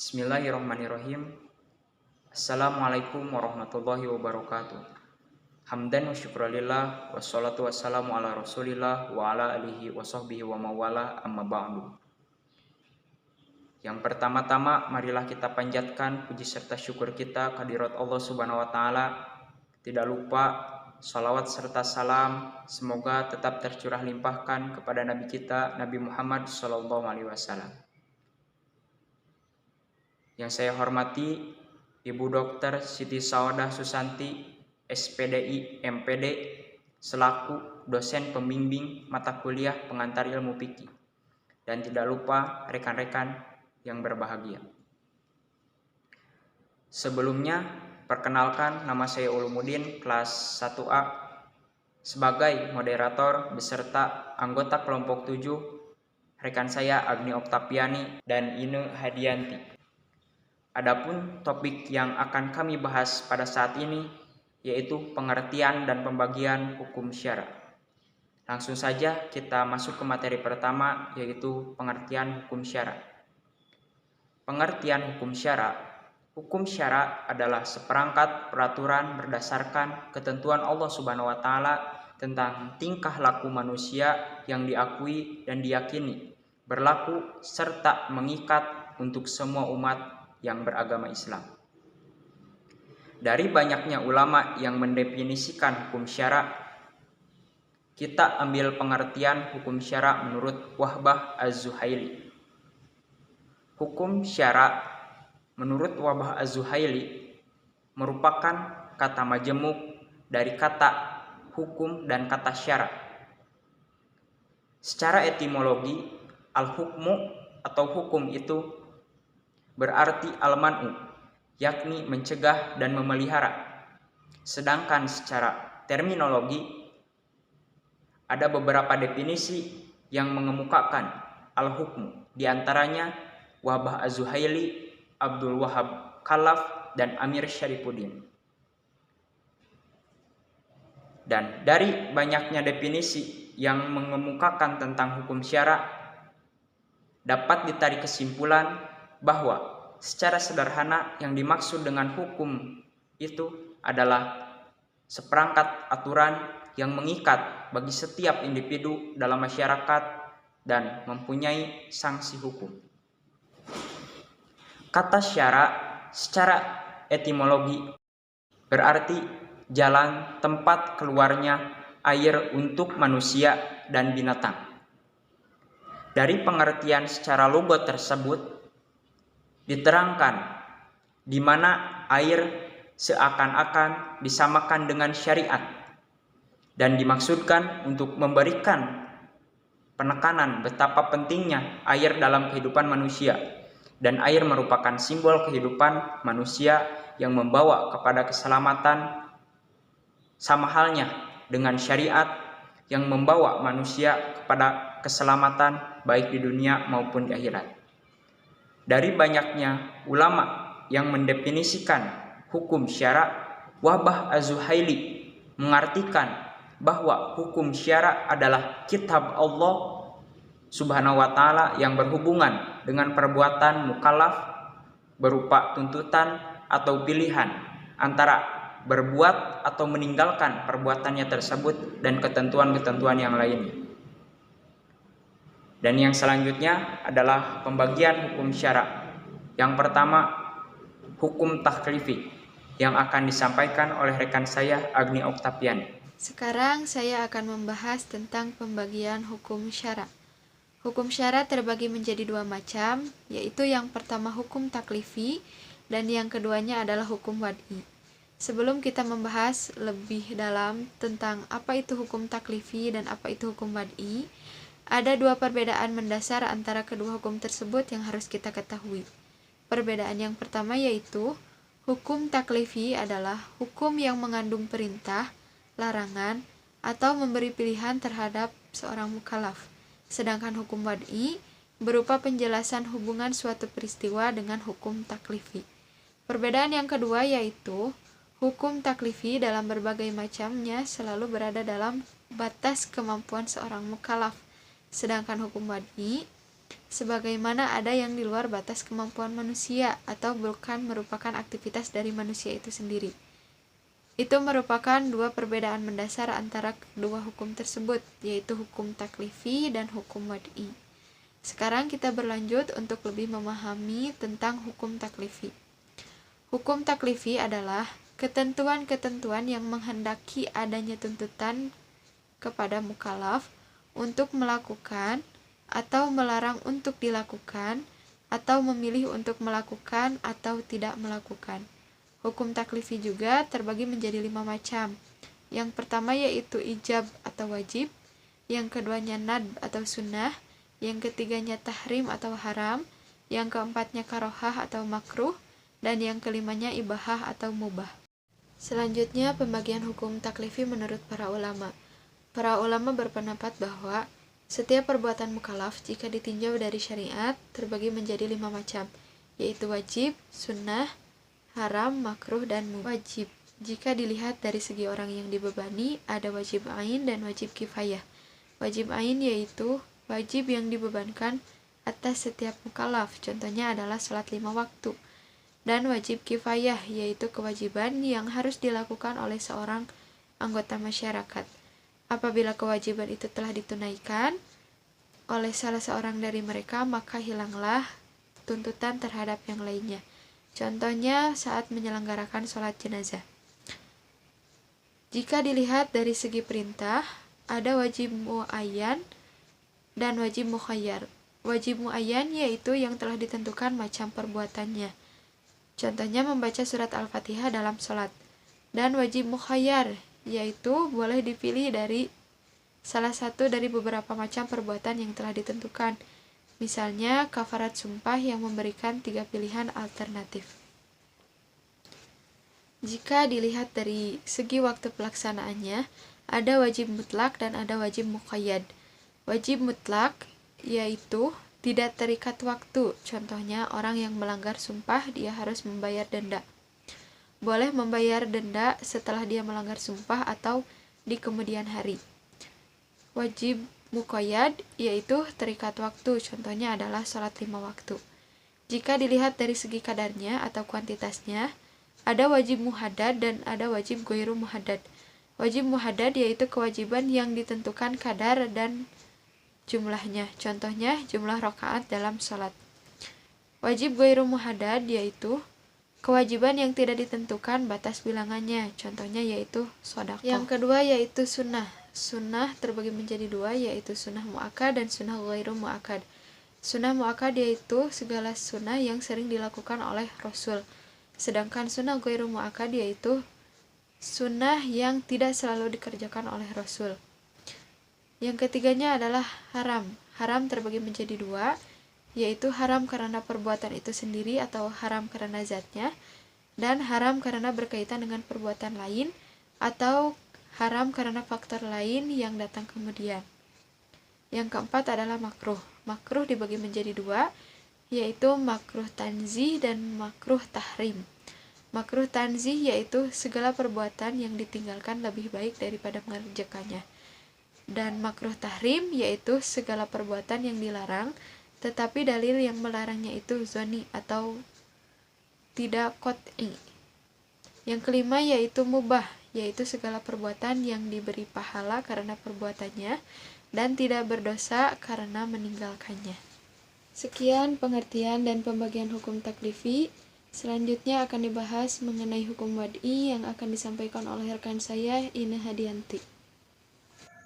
Bismillahirrahmanirrahim. Assalamualaikum warahmatullahi wabarakatuh. Hamdan wa syukralillah wassalatu wassalamu ala rasulillah wa ala alihi wa sahbihi wa mawala amma ba'du. Yang pertama-tama marilah kita panjatkan puji serta syukur kita kehadirat Allah Subhanahu wa taala. Tidak lupa salawat serta salam semoga tetap tercurah limpahkan kepada nabi kita Nabi Muhammad sallallahu alaihi wasallam. Yang saya hormati Ibu Dr. Siti Saodah Susanti, SPDI MPD, selaku dosen pembimbing mata kuliah pengantar ilmu fikih. Dan tidak lupa rekan-rekan yang berbahagia. Sebelumnya, perkenalkan nama saya Ulumuddin, kelas 1A, sebagai moderator beserta anggota kelompok 7, rekan saya Agni Oktapiani dan Ine Hadianti. Adapun topik yang akan kami bahas pada saat ini yaitu pengertian dan pembagian hukum syara. Langsung saja kita masuk ke materi pertama yaitu pengertian hukum syara. Pengertian hukum syara. Hukum syara adalah seperangkat peraturan berdasarkan ketentuan Allah Subhanahu wa taala tentang tingkah laku manusia yang diakui dan diyakini, berlaku serta mengikat untuk semua umat yang beragama Islam. Dari banyaknya ulama yang mendefinisikan hukum syara, kita ambil pengertian hukum syara menurut Wahbah Az-Zuhaili. Hukum syara menurut Wahbah Az-Zuhaili merupakan kata majemuk dari kata hukum dan kata syara. Secara etimologi, al-hukmu atau hukum itu berarti al-man'u, yakni mencegah dan memelihara. Sedangkan secara terminologi, ada beberapa definisi yang mengemukakan al-hukmu. Di antaranya Wahbah Az-Zuhaili, Abdul Wahab Khalaf, dan Amir Syarifuddin. Dan dari banyaknya definisi yang mengemukakan tentang hukum syara, dapat ditarik kesimpulan bahwa secara sederhana yang dimaksud dengan hukum itu adalah seperangkat aturan yang mengikat bagi setiap individu dalam masyarakat dan mempunyai sanksi hukum. Kata syara secara etimologi berarti jalan tempat keluarnya air untuk manusia dan binatang. Dari pengertian secara logat tersebut diterangkan di mana air seakan-akan disamakan dengan syariat dan dimaksudkan untuk memberikan penekanan betapa pentingnya air dalam kehidupan manusia, dan air merupakan simbol kehidupan manusia yang membawa kepada keselamatan, sama halnya dengan syariat yang membawa manusia kepada keselamatan baik di dunia maupun di akhirat. Dari banyaknya ulama yang mendefinisikan hukum syara, Wahbah Az-Zuhaili mengartikan bahwa hukum syara adalah kitab Allah Subhanahu wa taala yang berhubungan dengan perbuatan mukallaf berupa tuntutan atau pilihan antara berbuat atau meninggalkan perbuatannya tersebut dan ketentuan-ketentuan yang lainnya. Dan yang selanjutnya adalah pembagian hukum syara. Yang pertama, hukum taklifi yang akan disampaikan oleh rekan saya Agni Oktapiani. Sekarang saya akan membahas tentang pembagian hukum syara. Hukum syara terbagi menjadi dua macam, yaitu yang pertama hukum taklifi dan yang keduanya adalah hukum wad'i. Sebelum kita membahas lebih dalam tentang apa itu hukum taklifi dan apa itu hukum wad'i, ada dua perbedaan mendasar antara kedua hukum tersebut yang harus kita ketahui. Perbedaan yang pertama yaitu hukum taklifi adalah hukum yang mengandung perintah, larangan, atau memberi pilihan terhadap seorang mukallaf. Sedangkan hukum wad'i berupa penjelasan hubungan suatu peristiwa dengan hukum taklifi. Perbedaan yang kedua yaitu hukum taklifi dalam berbagai macamnya selalu berada dalam batas kemampuan seorang mukallaf. Sedangkan hukum wad'i sebagaimana ada yang di luar batas kemampuan manusia atau bukan merupakan aktivitas dari manusia itu sendiri. Itu merupakan dua perbedaan mendasar antara kedua hukum tersebut, yaitu hukum taklifi dan hukum wad'i. Sekarang kita berlanjut untuk lebih memahami tentang hukum taklifi. Hukum taklifi adalah ketentuan-ketentuan yang menghendaki adanya tuntutan kepada mukallaf untuk melakukan atau melarang untuk dilakukan atau memilih untuk melakukan atau tidak melakukan. Hukum taklifi juga terbagi menjadi 5 macam. Yang pertama yaitu ijab atau wajib, yang keduanya nadb atau sunnah, yang ketiganya tahrim atau haram, yang keempatnya karohah atau makruh, dan yang kelimanya ibahah atau mubah. Selanjutnya pembagian hukum taklifi menurut para ulama. Para ulama berpendapat bahwa setiap perbuatan mukallaf jika ditinjau dari syariat terbagi menjadi 5 macam, yaitu wajib, sunnah, haram, makruh, dan mubah. Wajib jika dilihat dari segi orang yang dibebani, ada wajib ain dan wajib kifayah. Wajib ain yaitu wajib yang dibebankan atas setiap mukallaf, contohnya adalah sholat 5 waktu. Dan wajib kifayah yaitu kewajiban yang harus dilakukan oleh seorang anggota masyarakat. Apabila kewajiban itu telah ditunaikan oleh salah seorang dari mereka, maka hilanglah tuntutan terhadap yang lainnya. Contohnya saat menyelenggarakan sholat jenazah. Jika dilihat dari segi perintah, ada wajib muayyan dan wajib mukhayyar. Wajib muayyan yaitu yang telah ditentukan macam perbuatannya. Contohnya membaca surat Al-Fatihah dalam sholat. Dan wajib mukhayyar yaitu boleh dipilih dari salah satu dari beberapa macam perbuatan yang telah ditentukan. Misalnya kafarat sumpah yang memberikan 3 pilihan alternatif. Jika dilihat dari segi waktu pelaksanaannya, ada wajib mutlak dan ada wajib muqayyad. Wajib mutlak yaitu tidak terikat waktu. Contohnya orang yang melanggar sumpah dia harus membayar denda. Boleh membayar denda setelah dia melanggar sumpah atau di kemudian hari. Wajib muqayyad yaitu terikat waktu, contohnya adalah sholat 5 waktu. Jika dilihat dari segi kadarnya atau kuantitasnya, ada wajib muhaddad dan ada wajib ghairu muhaddad. Wajib muhaddad yaitu kewajiban yang ditentukan kadar dan jumlahnya, contohnya jumlah rakaat dalam sholat. Wajib ghairu muhaddad yaitu kewajiban yang tidak ditentukan batas bilangannya, contohnya yaitu shodaqah. Yang kedua yaitu sunnah. Sunnah terbagi menjadi 2, yaitu sunnah mu'akkad dan sunnah ghairu mu'akkad. Sunnah mu'akkad yaitu segala sunnah yang sering dilakukan oleh Rasul. Sedangkan sunnah ghairu mu'akkad yaitu sunnah yang tidak selalu dikerjakan oleh Rasul. Yang ketiganya adalah haram. Haram terbagi menjadi 2, yaitu haram karena perbuatan itu sendiri atau haram karena zatnya, dan haram karena berkaitan dengan perbuatan lain atau haram karena faktor lain yang datang kemudian. Yang keempat adalah makruh. Makruh dibagi menjadi 2, yaitu makruh tanzih dan makruh tahrim. Makruh tanzih yaitu segala perbuatan yang ditinggalkan lebih baik daripada mengerjakannya. Dan makruh tahrim yaitu segala perbuatan yang dilarang tetapi dalil yang melarangnya itu zoni atau tidak qat'i. Yang kelima yaitu mubah, yaitu segala perbuatan yang diberi pahala karena perbuatannya dan tidak berdosa karena meninggalkannya. Sekian pengertian dan pembagian hukum taklifi. Selanjutnya akan dibahas mengenai hukum wad'i yang akan disampaikan oleh rekan saya Ina Hadianti.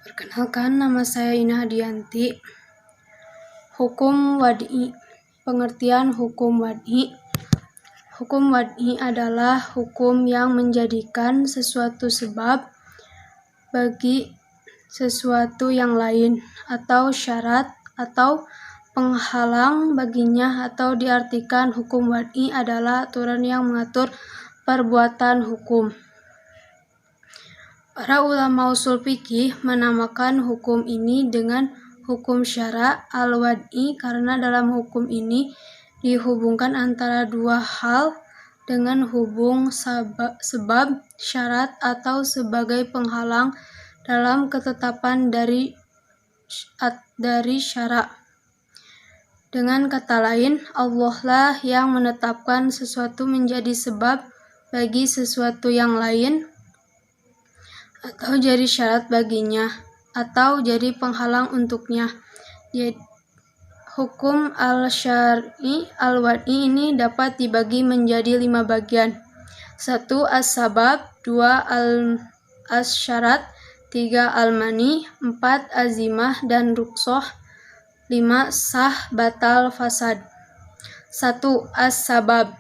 Perkenalkan, nama saya Ina Hadianti. Hukum wad'i. Pengertian hukum wad'i. Hukum wad'i adalah hukum yang menjadikan sesuatu sebab bagi sesuatu yang lain atau syarat atau penghalang baginya, atau diartikan hukum wad'i adalah aturan yang mengatur perbuatan hukum. Para ulama usul fikih menamakan hukum ini dengan hukum syara' al-wad'i karena dalam hukum ini dihubungkan antara 2 hal dengan hubung sebab, syarat, atau sebagai penghalang dalam ketetapan dari syara'. Dengan kata lain, Allah lah yang menetapkan sesuatu menjadi sebab bagi sesuatu yang lain, atau jadi syarat baginya, atau jadi penghalang untuknya. Jadi, hukum al-syar'i al-wad'i ini dapat dibagi menjadi 5 bagian. 1. As-sabab, 2. As-syarat, 3. Al-mani, 4. Azimah dan rukhsah, 5. Sah, batal, fasad. 1. As-sabab.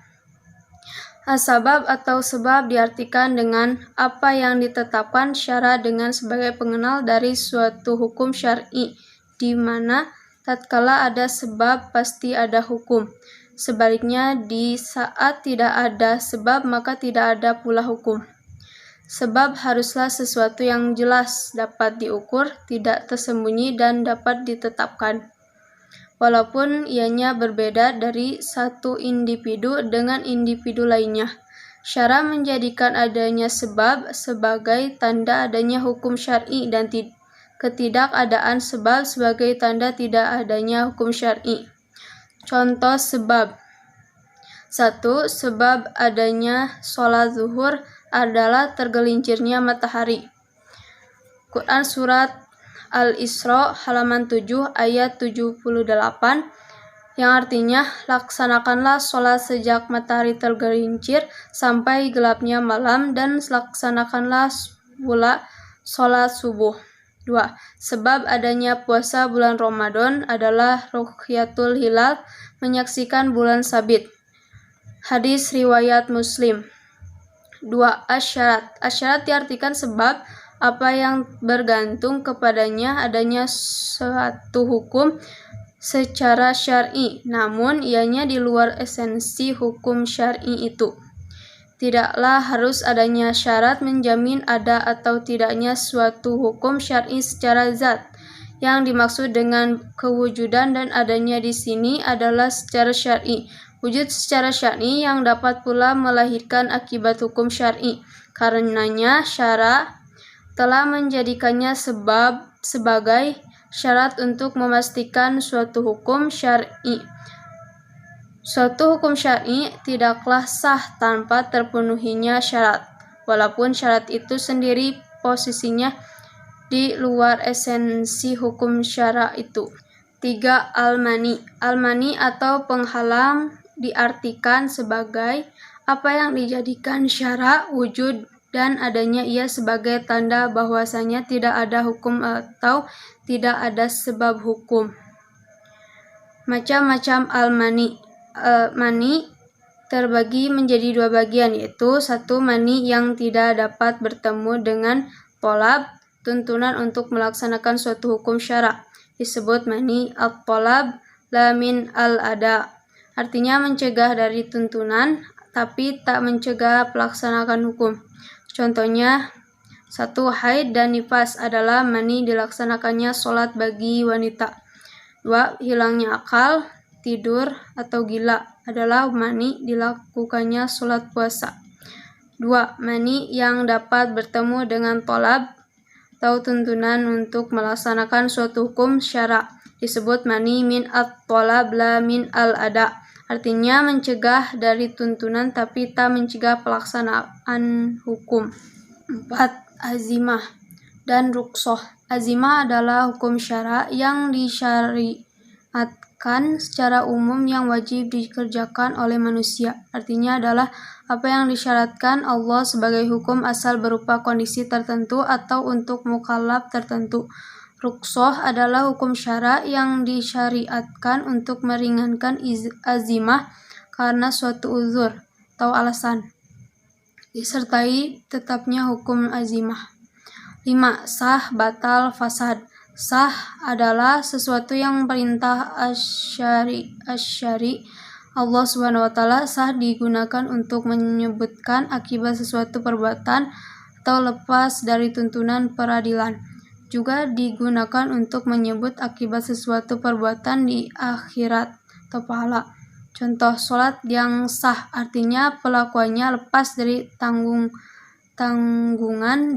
As-sabab atau sebab diartikan dengan apa yang ditetapkan syara dengan sebagai pengenal dari suatu hukum syar'i, di mana tatkala ada sebab pasti ada hukum. Sebaliknya, di saat tidak ada sebab maka tidak ada pula hukum. Sebab haruslah sesuatu yang jelas, dapat diukur, tidak tersembunyi dan dapat ditetapkan. Walaupun ianya berbeda dari satu individu dengan individu lainnya. Syara menjadikan adanya sebab sebagai tanda adanya hukum syar'i dan ketidakadaan sebab sebagai tanda tidak adanya hukum syar'i. Contoh sebab. 1. Sebab adanya sholat zuhur adalah tergelincirnya matahari. Quran Surat Al-Isra halaman 7 ayat 78 yang artinya, laksanakanlah sholat sejak matahari tergelincir sampai gelapnya malam dan laksanakanlah pula sholat subuh. 2. Sebab adanya puasa bulan Ramadan adalah ru'yatul hilal, menyaksikan bulan sabit. Hadis riwayat Muslim. 2. Asyarat. Asyarat diartikan sebab apa yang bergantung kepadanya adanya suatu hukum secara syar'i, namun ianya di luar esensi hukum syar'i itu. Tidaklah harus adanya syarat menjamin ada atau tidaknya suatu hukum syar'i secara zat. Yang dimaksud dengan kewujudan dan adanya di sini adalah secara syar'i. Wujud secara syar'i yang dapat pula melahirkan akibat hukum syar'i. Karenanya syara telah menjadikannya sebagai syarat untuk memastikan suatu hukum syar'i. Suatu hukum syar'i tidaklah sah tanpa terpenuhinya syarat, walaupun syarat itu sendiri posisinya di luar esensi hukum syara itu. 3. Al-mani. Al-mani atau penghalang diartikan sebagai apa yang dijadikan syara wujud dan adanya ia sebagai tanda bahwasanya tidak ada hukum atau tidak ada sebab hukum. Macam-macam al-mani. Mani terbagi menjadi 2 bagian, yaitu 1. Mani yang tidak dapat bertemu dengan tolab, tuntunan untuk melaksanakan suatu hukum syara, disebut mani at-tolab la min al-ada. Artinya mencegah dari tuntunan tapi tak mencegah pelaksanaan hukum. Contohnya, 1. Haid dan nifas adalah mani dilaksanakannya sholat bagi wanita. 2. Hilangnya akal, tidur, atau gila adalah mani dilakukannya sholat puasa. 2. Mani yang dapat bertemu dengan tolab atau tuntunan untuk melaksanakan suatu hukum syara, disebut mani min at-tolab la min al-ada. Artinya mencegah dari tuntunan tapi tak mencegah pelaksanaan hukum. 4. Azimah dan rukhsah. Azimah adalah hukum syara yang disyariatkan secara umum yang wajib dikerjakan oleh manusia. Artinya adalah apa yang disyaratkan Allah sebagai hukum asal berupa kondisi tertentu atau untuk mukallaf tertentu. Rukhsah adalah hukum syara yang disyariatkan untuk meringankan azimah karena suatu uzur atau alasan, disertai tetapnya hukum azimah. 5. Sah, batal, fasad. Sah adalah sesuatu yang perintah asyari Allah SWT sah digunakan untuk menyebutkan akibat sesuatu perbuatan atau lepas dari tuntunan peradilan. Juga digunakan untuk menyebut akibat sesuatu perbuatan di akhirat atau pahala. Contoh sholat yang sah artinya pelakuannya lepas dari tanggungan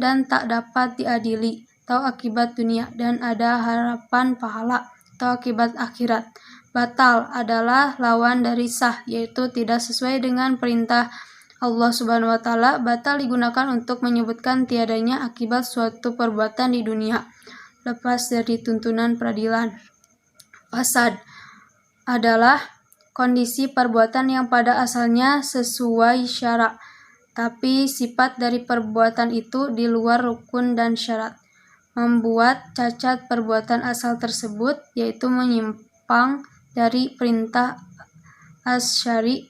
dan tak dapat diadili atau akibat dunia dan ada harapan pahala atau akibat akhirat. batal adalah lawan dari sah, yaitu tidak sesuai dengan perintah Allah Subhanahu wa Ta'ala. Batal digunakan untuk menyebutkan tiadanya akibat suatu perbuatan di dunia, lepas dari tuntunan peradilan. Fasad adalah kondisi perbuatan yang pada asalnya sesuai syarak, tapi sifat dari perbuatan itu di luar rukun dan syarat, membuat cacat perbuatan asal tersebut, yaitu menyimpang dari perintah asy-syari'.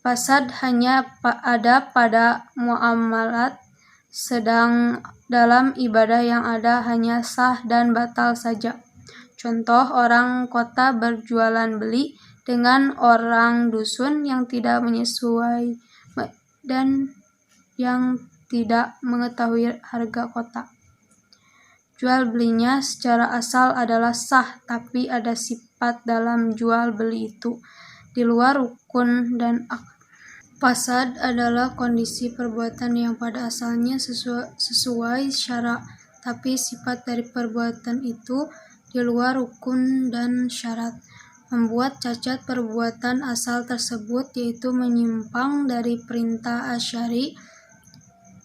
Fasad hanya ada pada muamalat, sedang dalam ibadah yang ada hanya sah dan batal saja. Contoh, orang kota berjualan beli dengan orang dusun yang tidak menyesuai dan yang tidak mengetahui harga kota. Jual belinya secara asal adalah sah, tapi ada sifat dalam jual beli itu di luar rukun dan akad. Fasad adalah kondisi perbuatan yang pada asalnya sesuai syarak, tapi sifat dari perbuatan itu di luar rukun dan syarat, membuat cacat perbuatan asal tersebut, yaitu menyimpang dari perintah asy-syari'.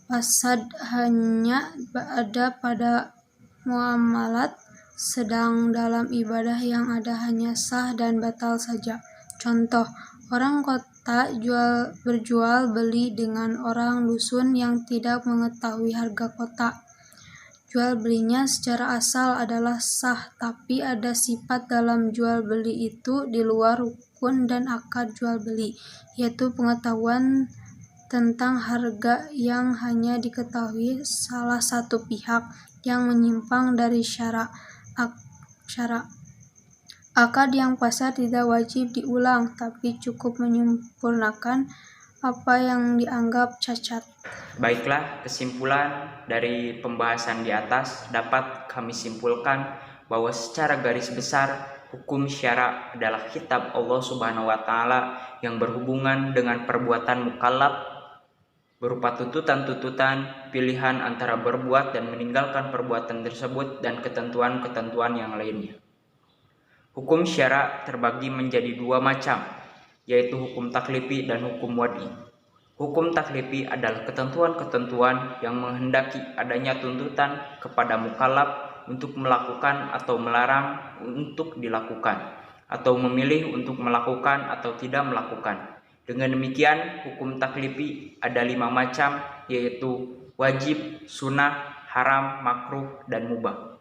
Fasad hanya ada pada muamalat, sedang dalam ibadah yang ada hanya sah dan batal saja. Contoh, orang kota berjual beli dengan orang dusun yang tidak mengetahui harga kota. Jual belinya secara asal adalah sah, tapi ada sifat dalam jual beli itu di luar rukun dan akad jual beli, yaitu pengetahuan tentang harga yang hanya diketahui salah satu pihak, yang menyimpang dari syarak. Akad yang fasad tidak wajib diulang, tapi cukup menyempurnakan apa yang dianggap cacat. Baiklah, kesimpulan dari pembahasan di atas dapat kami simpulkan bahwa secara garis besar hukum syara adalah kitab Allah Subhanahu wa Ta'ala yang berhubungan dengan perbuatan mukallaf, berupa tuntutan-tuntutan pilihan antara berbuat dan meninggalkan perbuatan tersebut dan ketentuan-ketentuan yang lainnya. Hukum syara terbagi menjadi dua macam, yaitu hukum taklifi dan hukum wad'i. Hukum taklifi adalah ketentuan-ketentuan yang menghendaki adanya tuntutan kepada mukallaf untuk melakukan atau melarang untuk dilakukan, atau memilih untuk melakukan atau tidak melakukan. Dengan demikian, hukum taklifi ada 5 macam, yaitu wajib, sunnah, haram, makruh, dan mubah.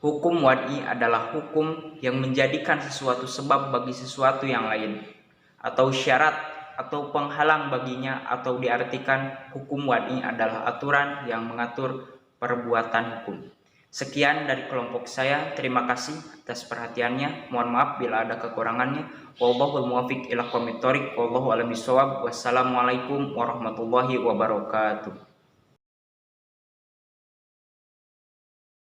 Hukum wad'i adalah hukum yang menjadikan sesuatu sebab bagi sesuatu yang lain, atau syarat atau penghalang baginya, atau diartikan hukum wad'i adalah aturan yang mengatur perbuatan hukum. Sekian dari kelompok saya, terima kasih atas perhatiannya. Mohon maaf bila ada kekurangannya. Wallahul muwaffiq ila aqwamit thoriq. Wallahu a'lam bishawab. Wassalamualaikum warahmatullahi wabarakatuh.